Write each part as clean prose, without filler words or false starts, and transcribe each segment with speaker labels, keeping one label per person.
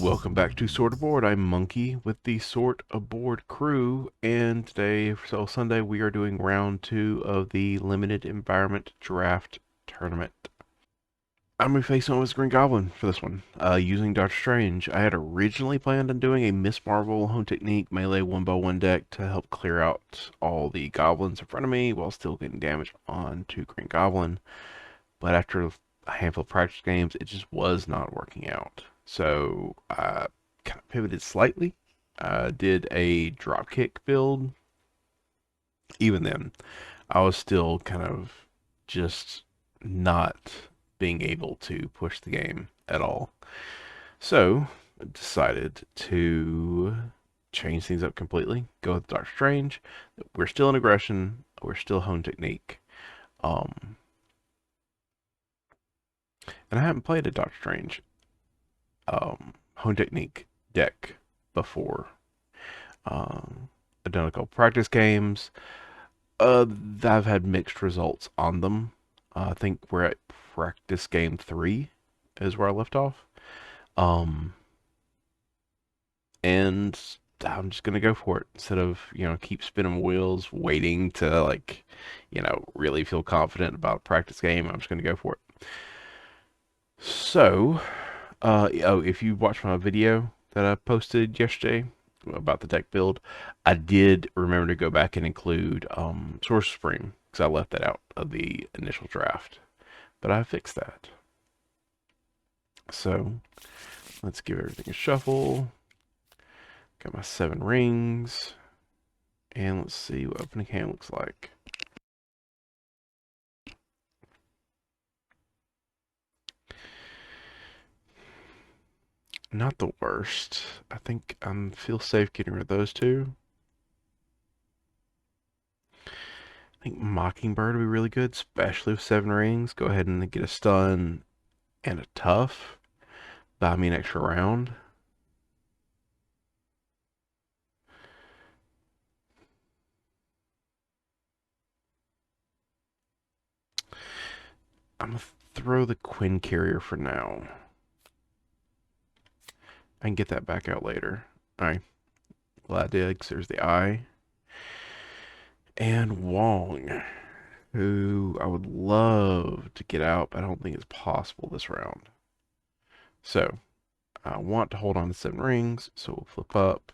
Speaker 1: Welcome back to Sort Aboard. I'm Monkey with the Sort Aboard crew, and today, so Sunday, we are doing round 2 of the Limited Environment Draft Tournament. I'm going to be facing on with Green Goblin for this one, using Doctor Strange. I had originally planned on doing a Miss Marvel Home Technique melee 1x1 deck to help clear out all the goblins in front of me while still getting damage onto Green Goblin, but after a handful of practice games, it just was not working out. So I kind of pivoted slightly. Did a dropkick build. Even then, I was still kind of just not being able to push the game at all. So I decided to change things up completely. Go with Doctor Strange. We're still in aggression. We're still home technique. And I haven't played a Doctor Strange Home Technique deck before. I've done a couple practice games. I've had mixed results on them. I think we're at practice game 3 is where I left off. And I'm just gonna go for it instead of, keep spinning wheels, waiting to really feel confident about a practice game. I'm just gonna go for it. So, if you watched my video that I posted yesterday about the deck build, I did remember to go back and include Source Spring because I left that out of the initial draft, but I fixed that. So let's give everything a shuffle. Got my 7 rings, and let's see what opening hand looks like. Not the worst. I think I feel safe getting rid of those two. I think Mockingbird would be really good, especially with 7 rings. Go ahead and get a stun and a tough. Buy me an extra round. I'm going to throw the Quinn Carrier for now. I can get that back out later. Alright. Glad Diggs. There's the eye. And Wong, who I would love to get out, but I don't think it's possible this round. So, I want to hold on to 7 rings, so we'll flip up.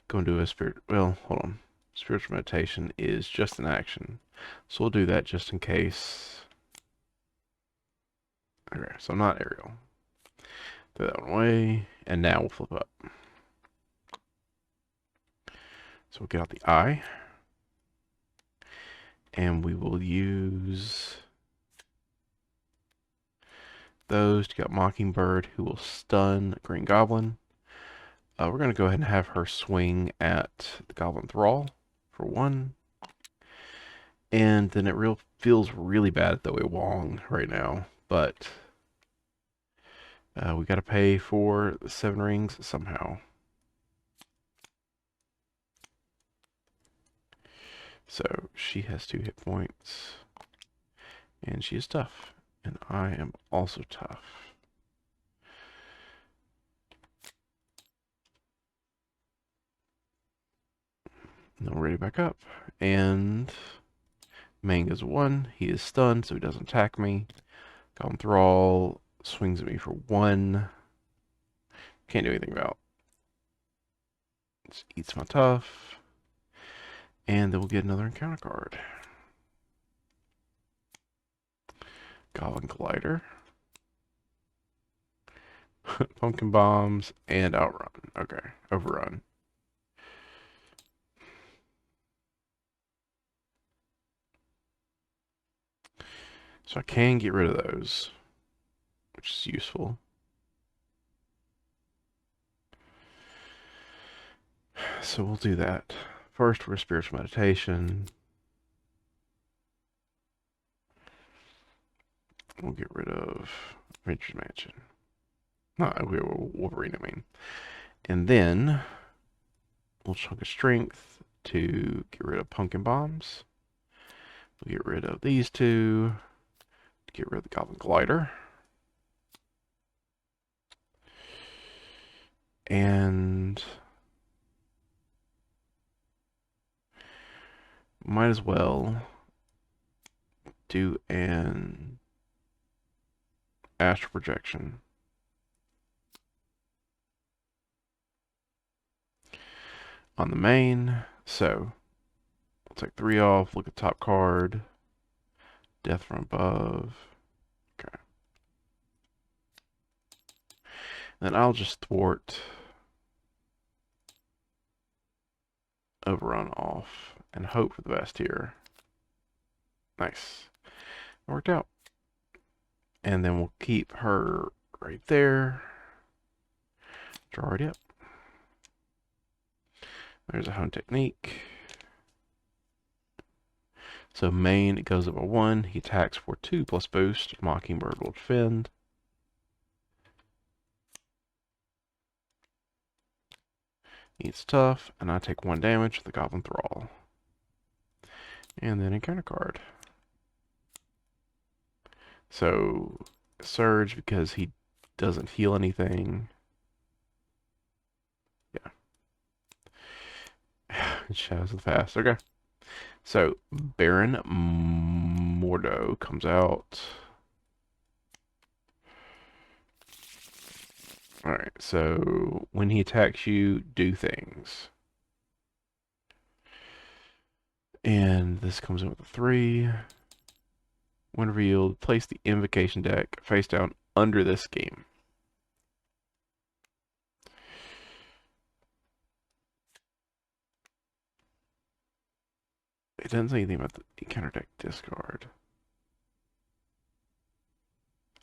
Speaker 1: Go and do a spirit. Well, hold on. Spiritual meditation is just an action, so we'll do that just in case. Okay, so I'm not aerial. Throw that one away, and now we'll flip up. So we'll get out the eye, and we will use those to get Mockingbird, who will stun Green Goblin. We're going to go ahead and have her swing at the Goblin Thrall for 1. And then it feels really bad that we Wong right now, but we got to pay for the 7 rings somehow. So she has 2 hit points, and she is tough, and I am also tough. Now we're ready back up, and Manga's 1. He is stunned, so he doesn't attack me. Goblin Thrall swings at me for 1. Can't do anything about. Just eats my tough. And then we'll get another encounter card. Goblin Collider. Pumpkin Bombs and Outrun. Okay, Overrun. So I can get rid of those, which is useful. So we'll do that. First, we're Spiritual Meditation. We'll get rid of Adventure Mansion. No, Wolverine, I mean. And then we'll chunk a Strength to get rid of Pumpkin Bombs. We'll get rid of these 2 to get rid of the Goblin Glider. And might as well do an astral projection on the main. So we'll take 3 off, look at top card, death from above. Okay. Then I'll just thwart overrun off and hope for the best here. Nice. Worked out. And then we'll keep her right there. Draw it up. There's a hone technique. So main, it goes up a 1. He attacks for 2 plus boost. Mockingbird will defend. He's tough, and I take 1 damage with the Goblin Thrall. And then a counter card. So Surge because he doesn't heal anything. Yeah. Shadows of the Past. Okay. So Baron Mordo comes out. Alright, so when he attacks you, do things. And this comes in with a 3. When revealed, place the invocation deck face down under this scheme. It doesn't say anything about the encounter deck discard.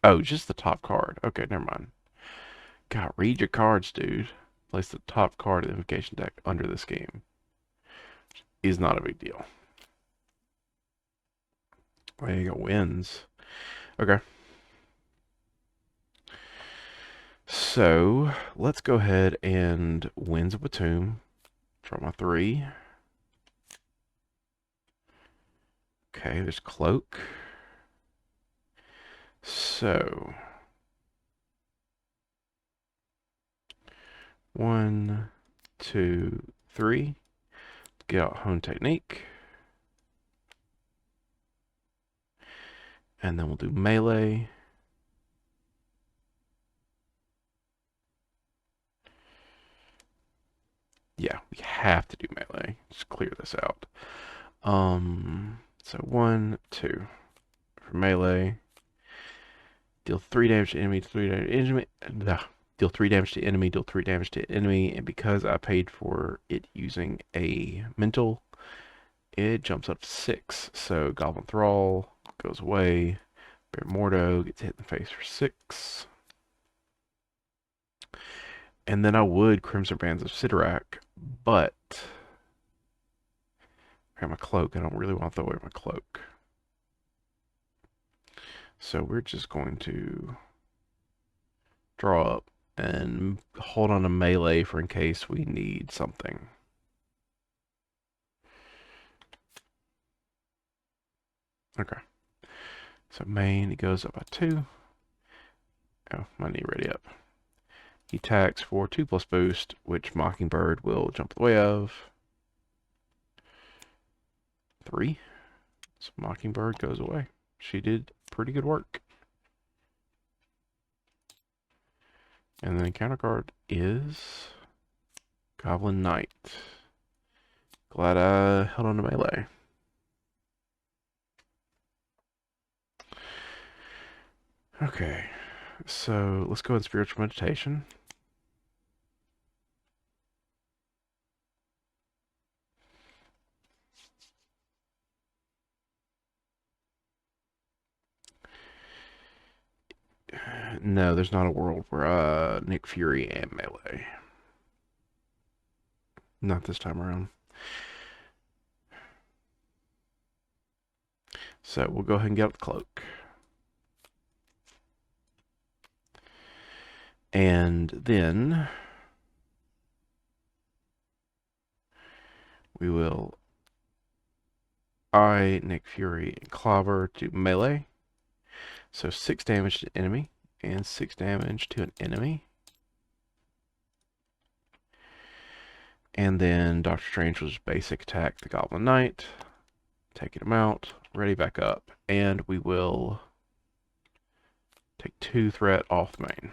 Speaker 1: Oh, just the top card. Okay, never mind. God, read your cards, dude. Place the top card of the invocation deck under this game. Is not a big deal. There you go, wins. Okay. So, let's go ahead and Winds of Batum. Draw my 3. Okay, there's Cloak. So, 1, 2, 3. Get out Hone Technique. And then we'll do melee. Yeah, we have to do melee. Just clear this out. So 1, 2. For melee. Deal 3 damage to enemy, 3 damage to enemy. Deal 3 damage to enemy, deal 3 damage to enemy. And because I paid for it using a mental, it jumps up to 6. So Goblin Thrall goes away. Baron Mordo gets hit in the face for 6. And then I would Crimson Bands of Sidorak, but I have my cloak. I don't really want to throw away my cloak. So we're just going to draw up and hold on to melee for in case we need something. Okay. So main, he goes up by 2. Oh, my knee ready up. He attacks for 2 plus boost, which Mockingbird will jump the way of. 3. So Mockingbird goes away. She did pretty good work. And then counter card is Goblin Knight. Glad I held on to melee. Okay, so let's go in Spiritual Meditation. No, there's not a world where Nick Fury and melee. Not this time around. So we'll go ahead and get out the cloak. And then we will Nick Fury, and Clobber to melee. So 6 damage to enemy and 6 damage to an enemy. And then Dr. Strange will just basic attack the Goblin Knight, taking him out, ready back up, and we will take 2 threat off the main.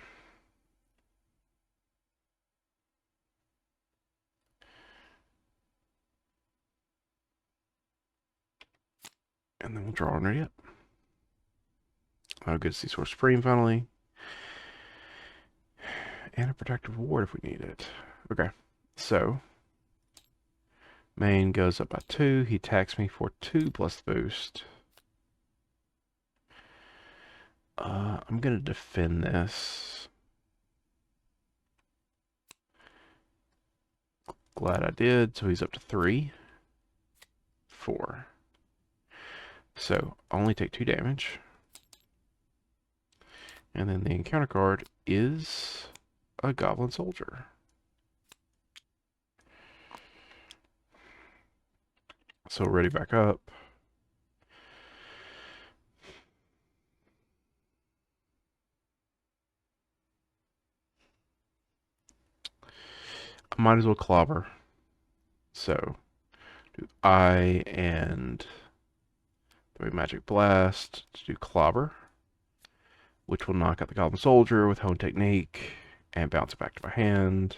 Speaker 1: And then we'll draw and ready up. Oh, good to see Source Supreme finally. And a protective ward if we need it. Okay, so main goes up by 2. He attacks me for 2 plus the boost. I'm going to defend this. Glad I did. So he's up to 3. 4. So only take 2 damage. And then the encounter card is a Goblin Soldier. So ready back up. I might as well clobber. So do I and 3 Magic Blast to do clobber, which will knock out the Goblin Soldier with Hone Technique and bounce it back to my hand.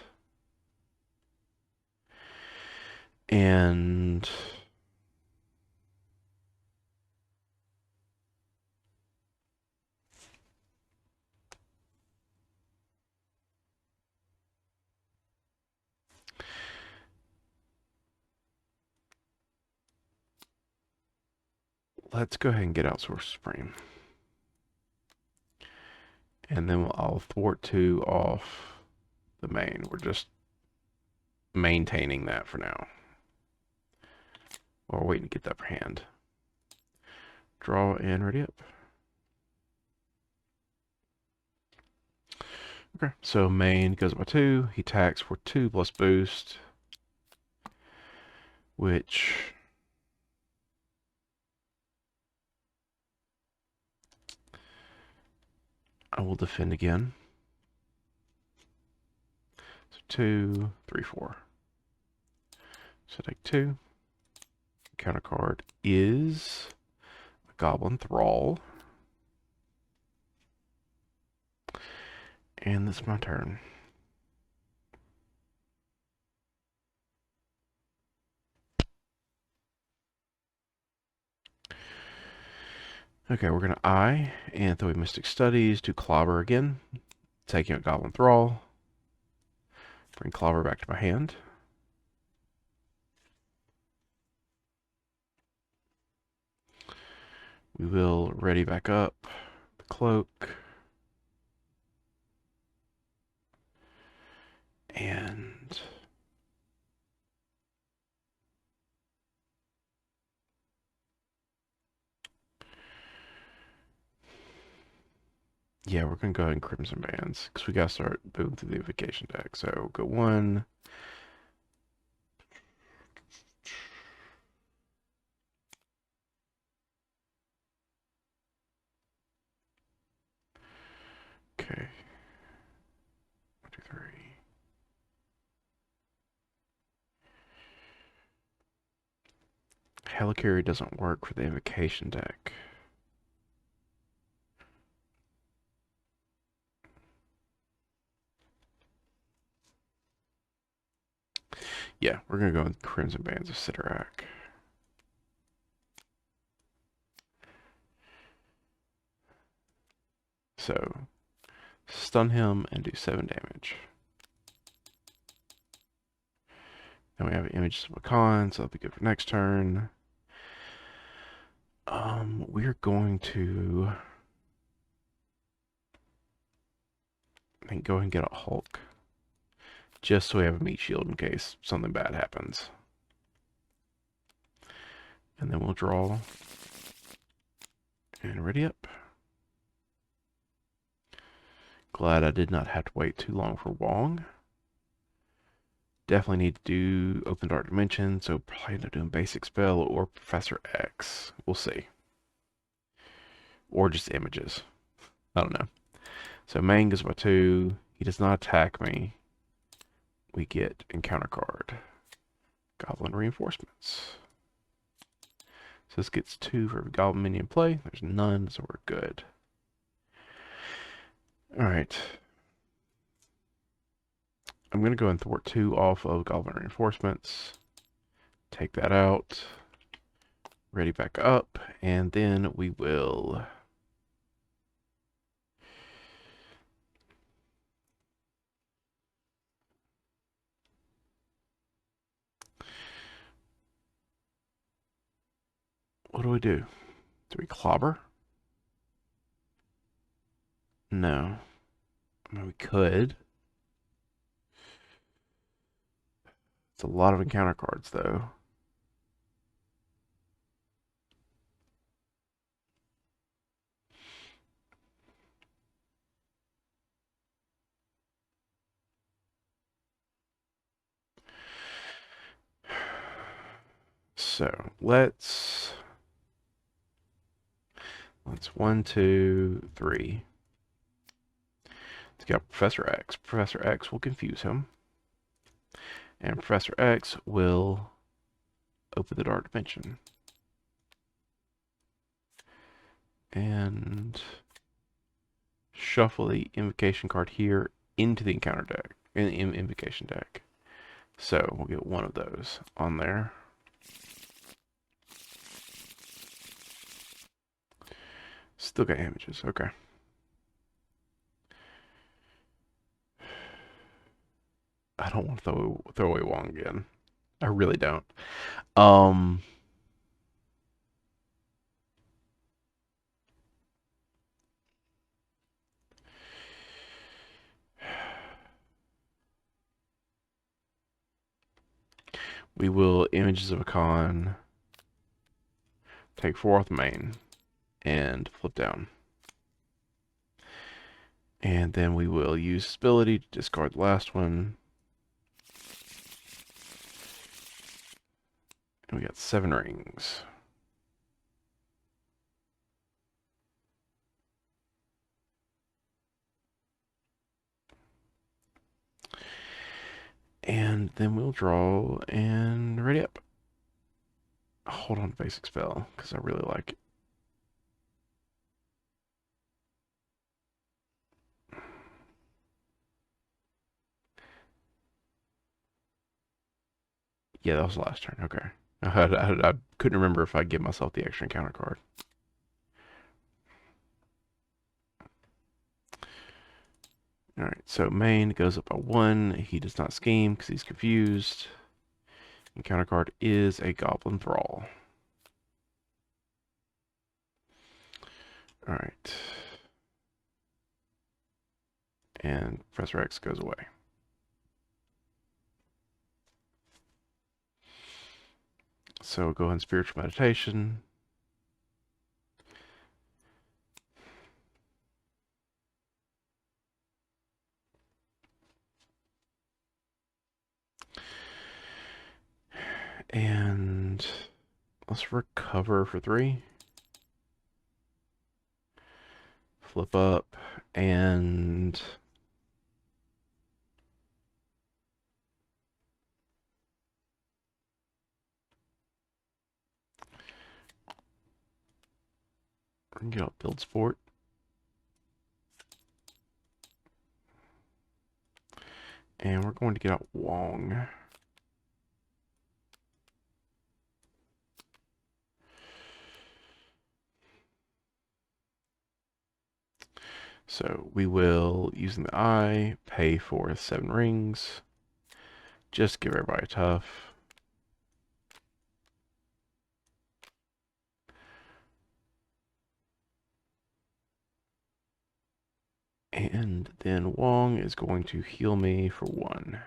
Speaker 1: And let's go ahead and get out Source Supreme. And then I'll thwart 2 off the main. We're just maintaining that for now. While we're waiting to get that for hand. Draw and ready up. Okay, so main goes up by 2. He attacks for 2 plus boost, which I will defend again. So 2, 3, 4. So take 2. Counter card is a Goblin Thrall. And that's my turn. Okay, we're going to eye and throw Mystic Studies to clobber again. Taking a Goblin Thrall. Bring clobber back to my hand. We will ready back up the cloak. And yeah, we're going to go ahead and Crimson Bands because we got to start moving through the vacation deck. So go 1. Okay. 1, 2, 3. Helicarry doesn't work for the invocation deck. Yeah, we're going to go with Crimson Bands of Sidorak. So, stun him and do 7 damage. Then we have Images of Makan, so that'll be good for next turn. We're going to, I think, go ahead and get a Hulk. Just so we have a meat shield in case something bad happens. And then we'll draw. And ready up. Glad I did not have to wait too long for Wong. Definitely need to do Open Dark Dimension, so probably end up doing Basic Spell or Professor X. We'll see. Or just images. I don't know. So main goes by 2. He does not attack me. We get encounter card. Goblin reinforcements. So this gets 2 for every goblin minion in play. There's none, so we're good. Alright. I'm going to go and thwart 2 off of goblin reinforcements. Take that out. Ready back up. And then we will... What do we do? Do we clobber? No. I mean, we could. It's a lot of encounter cards, though. So, let's 1, 2, 3. Let's get Professor X. Professor X will confuse him. And Professor X will open the dark dimension. And shuffle the invocation card here into the encounter deck, in the invocation deck. So we'll get one of those on there. Still got images, okay. I don't want to throw away Wong again. I really don't. We will Images of a Con, take 4 off the main, and flip down. And then we will use his ability to discard the last one. And we got 7 rings. And then we'll draw and ready up. Hold on to basic spell, because I really like it. Yeah, that was the last turn. Okay. I couldn't remember if I give myself the extra encounter card. Alright, so main goes up by 1. He does not scheme because he's confused. Encounter card is a Goblin Thrall. Alright. And Professor X goes away. So go in Spiritual Meditation. And let's recover for 3. Flip up and get out Build Sport. And we're going to get out Wong. So we will, using the eye, pay for 7 rings. Just give everybody a tough. And then Wong is going to heal me for 1.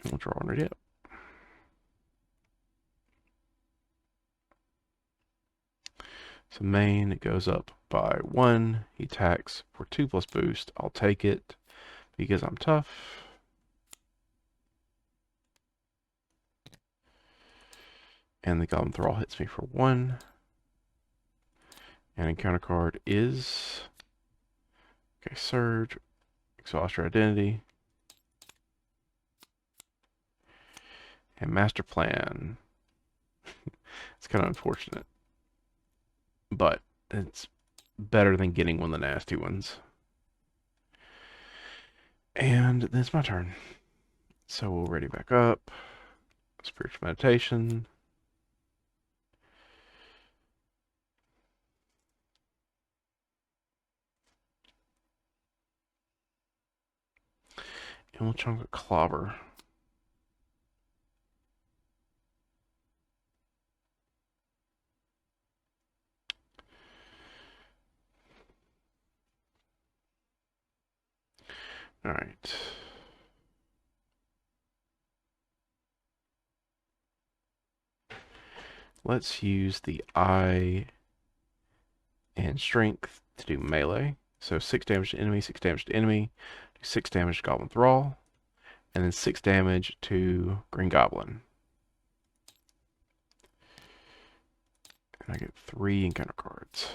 Speaker 1: And we'll draw one ready up. So main goes up by 1. He attacks for 2 plus boost. I'll take it because I'm tough. And the Goblin Thrall hits me for 1. And encounter card is... Okay, Surge. Exhaust your identity. And master plan. It's kind of unfortunate, but it's better than getting one of the nasty ones. And then it's my turn. So we'll ready back up. Spiritual meditation. And we'll chunk a clobber. All right. Let's use the eye and strength to do melee. So 6 damage to enemy, 6 damage to enemy, 6 damage to Goblin Thrall, and then 6 damage to Green Goblin. And I get 3 encounter cards.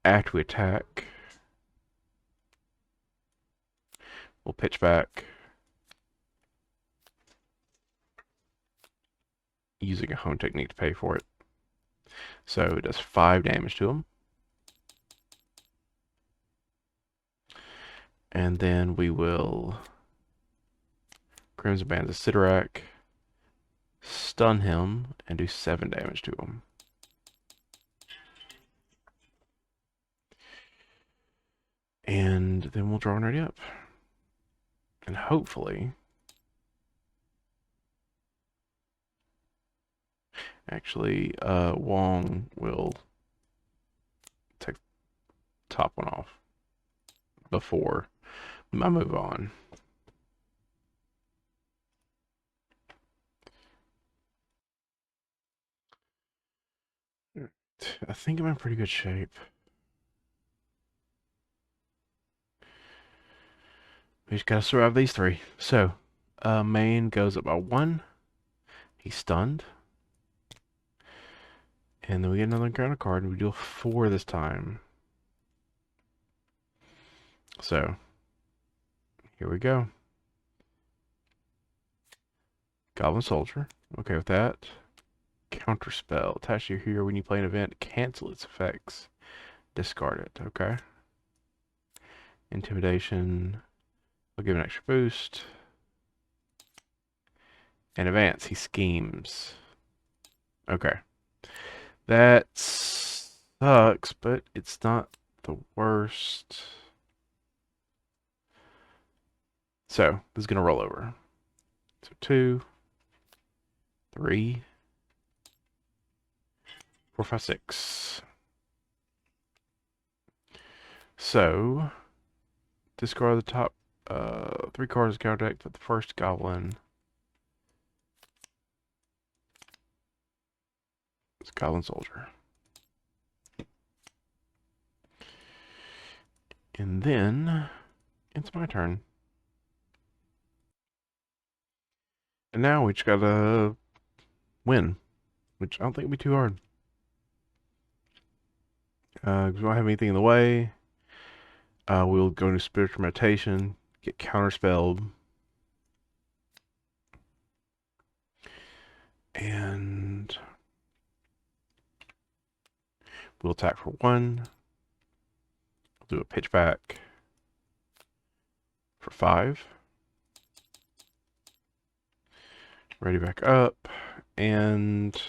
Speaker 1: After we attack, we'll pitch back using a hone technique to pay for it. So it does 5 damage to him. And then we will Crimson Bands of Sidorak, stun him, and do 7 damage to him. And then we'll draw and ready up. And hopefully, actually, Wong will take the top one off before I move on. I think I'm in pretty good shape. We just gotta survive these 3. So, main goes up by 1. He's stunned. And then we get another encounter card, and we do a 4 this time. So, here we go. Goblin Soldier. Okay with that. Counterspell. Attach to your hero when you play an event. Cancel its effects. Discard it. Okay. Intimidation. I'll give an extra boost. And advance. He schemes. Okay. That sucks, but it's not the worst. So, this is going to roll over. So 2, 3, 4, 5, 6. So, discard the top 3 cards of counter deck, put the first goblin. It's Goblin Soldier. And then it's my turn. And now we just gotta win, which I don't think will be too hard. Because we don't have anything in the way. We'll go into spiritual meditation, get counterspelled. And we'll attack for 1. We'll do a pitch back for 5. Ready back up. And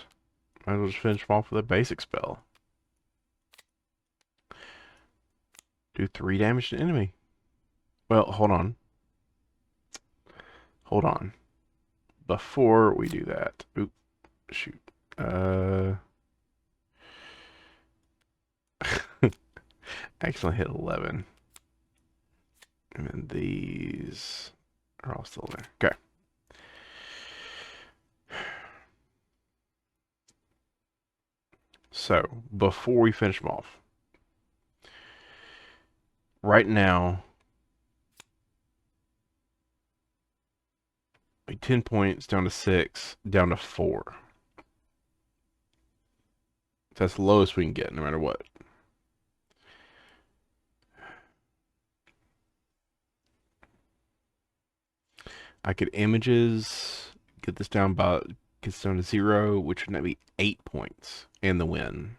Speaker 1: might as well just finish them off with a basic spell. Do 3 damage to enemy. Well, hold on. Hold on. Before we do that. Oop. Shoot. Accidentally hit 11. And then these are all still there. Okay. So, before we finish them off, right now, like 10 points down to 6, down to 4. That's the lowest we can get, no matter what. I could images, get this down by, get this down to 0, which would be 8 points and the win.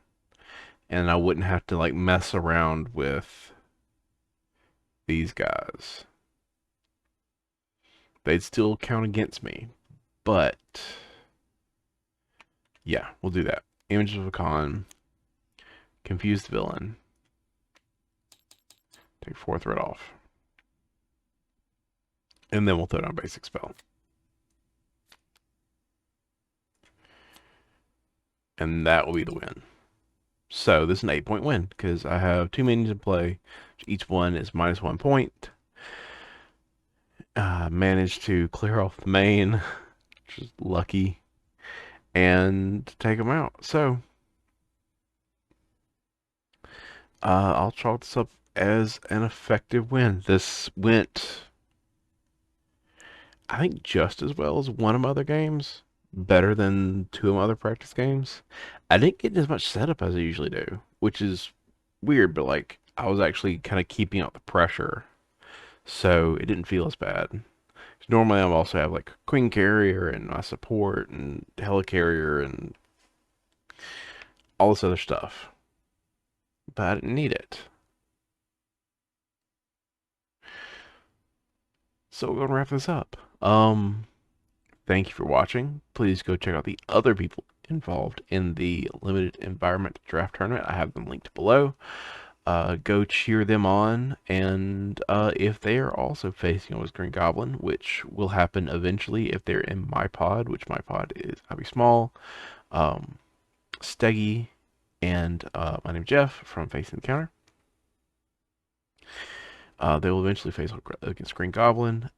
Speaker 1: And I wouldn't have to like mess around with these guys. They'd still count against me. But yeah, we'll do that. Images of a con. Confused villain. Take 4 threat off. And then we'll throw down basic spell. And that will be the win. So this is an 8-point win because I have 2 minions in play. Each one is -1 point. Managed to clear off the main, which is lucky, and take them out. So I'll chalk this up as an effective win. This went, I think, just as well as one of my other games. Better than 2 of my other practice games. I didn't get as much setup as I usually do, which is weird, but like I was actually kind of keeping out the pressure, so it didn't feel as bad. Normally, I also have like Queen Carrier and my support and Helicarrier and all this other stuff, but I didn't need it. So we're gonna wrap this up. Thank you for watching. Please go check out the other people involved in the limited environment draft tournament. I have them linked below. Go cheer them on, and if they are also facing with Green Goblin, which will happen eventually if they're in my pod, which my pod is I'll be small, Steggy, and my name's Jeff from Facing the Counter. They will eventually face against Green Goblin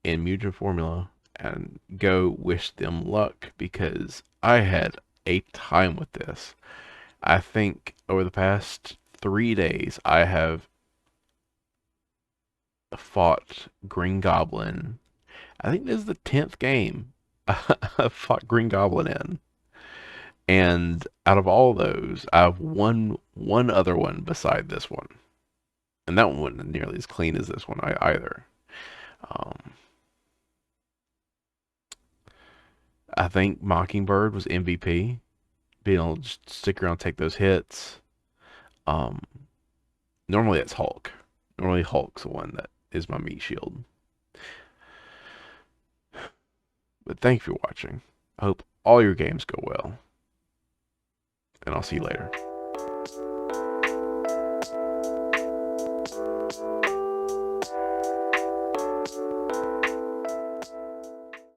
Speaker 1: in Mutagen formula, and go wish them luck because I had a time with this. I think over the past 3 days I have fought Green Goblin. I think this is the 10th game I've fought Green Goblin in. And out of all those, I've won one other one beside this one. And that one wasn't nearly as clean as this one either. I think Mockingbird was MVP. Being able to just stick around and take those hits. Normally it's Hulk. Normally Hulk's the one that is my meat shield. But thank you for watching. I hope all your games go well. And I'll see you later.